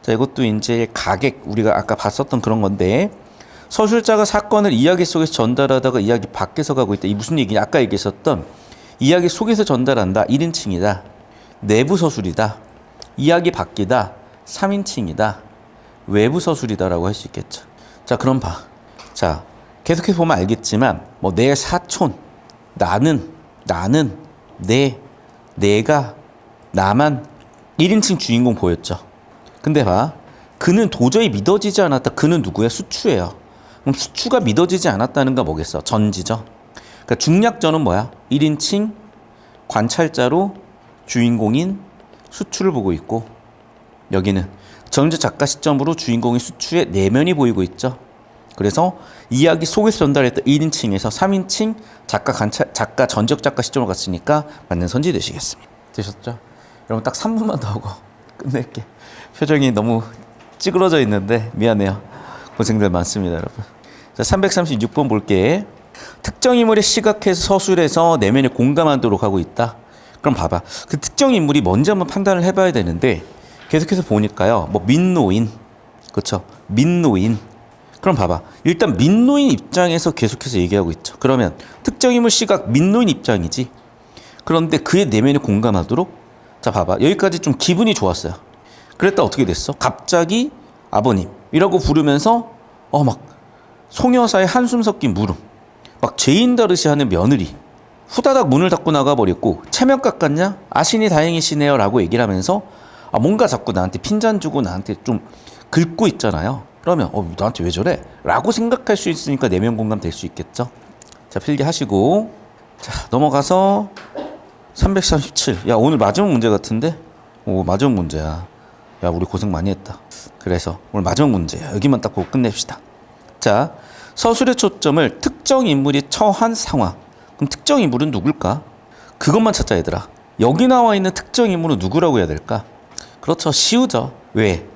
자, 이것도 이제 가객, 우리가 아까 봤었던 그런 건데, 서술자가 사건을 이야기 속에서 전달하다가 이야기 밖에서 가고 있다. 이 무슨 얘기냐? 아까 얘기했었던 이야기 속에서 전달한다. 1인칭이다. 내부 서술이다. 이야기 밖이다. 3인칭이다. 외부 서술이다라고 할 수 있겠죠. 자, 그럼 봐. 자, 계속해서 보면 알겠지만 뭐 내 사촌, 나는, 내가, 나만 1인칭 주인공 보였죠. 근데 봐. 그는 도저히 믿어지지 않았다. 그는 누구야? 수추예요. 그럼 수추가 믿어지지 않았다는 거 뭐겠어? 전지죠. 그러니까 중략전은 뭐야? 1인칭 관찰자로 주인공인 수추를 보고 있고, 여기는 전적 작가 시점으로 주인공인 수추의 내면이 보이고 있죠. 그래서 이야기 속에서 전달했던 1인칭에서 3인칭 작가 전적 작가 시점으로 갔으니까 맞는 선지 되시겠습니다. 되셨죠? 여러분 딱 3분만 더 하고 끝낼게. 표정이 너무 찌그러져 있는데 미안해요. 고생들 많습니다, 여러분. 자, 336번 볼게. 특정 인물의 시각에서 서술해서 내면에 공감하도록 하고 있다. 그럼 봐봐. 그 특정 인물이 뭔지 한번 판단을 해봐야 되는데, 계속해서 보니까요. 뭐 민노인, 그렇죠? 민노인. 그럼 봐봐. 일단 민노인 입장에서 계속해서 얘기하고 있죠. 그러면 특정 인물 시각 민노인 입장이지. 그런데 그의 내면에 공감하도록. 자, 봐봐. 여기까지 좀 기분이 좋았어요. 그랬다 어떻게 됐어? 갑자기 아버님이라고 부르면서 막 소녀사의 한숨 섞인 물음. 막 죄인 다르시 하는 며느리. 후다닥 문을 닫고 나가버렸고 체면 깎았냐? 아시니 다행이시네요 라고 얘기를 하면서 뭔가 자꾸 나한테 핀잔 주고 나한테 좀 긁고 있잖아요. 그러면 나한테 왜 저래? 라고 생각할 수 있으니까 내면 공감 될 수 있겠죠. 자, 필기하시고 자 넘어가서 337. 야, 오늘 마지막 문제 같은데? 오, 마지막 문제야. 야, 우리 고생 많이 했다. 그래서 오늘 마지막 문제야. 여기만 딱 보고 끝냅시다. 자, 서술의 초점을 특정 인물이 처한 상황. 그럼 특정 인물은 누굴까? 그것만 찾자, 얘들아. 여기 나와 있는 특정 인물은 누구라고 해야 될까? 그렇죠, 시우죠. 왜?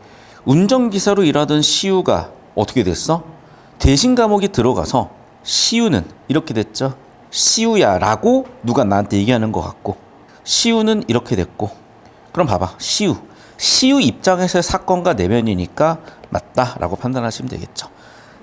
운전기사로 일하던 시우가 어떻게 됐어? 대신 감옥에 들어가서 시우는 이렇게 됐죠. 시우야 라고 누가 나한테 얘기하는 것 같고, 시우는 이렇게 됐고. 그럼 봐봐, 시우 입장에서의 사건과 내면이니까 맞다 라고 판단하시면 되겠죠.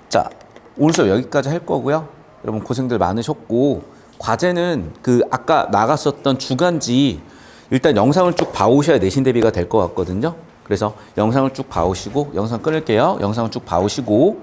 자, 오늘 수업 여기까지 할 거고요. 여러분 고생들 많으셨고, 과제는 그 아까 나갔었던 주간지 일단 영상을 쭉 봐오셔야 내신 대비가 될 것 같거든요. 그래서 영상을 쭉 봐오시고, 영상 끊을게요. 영상을 쭉 봐오시고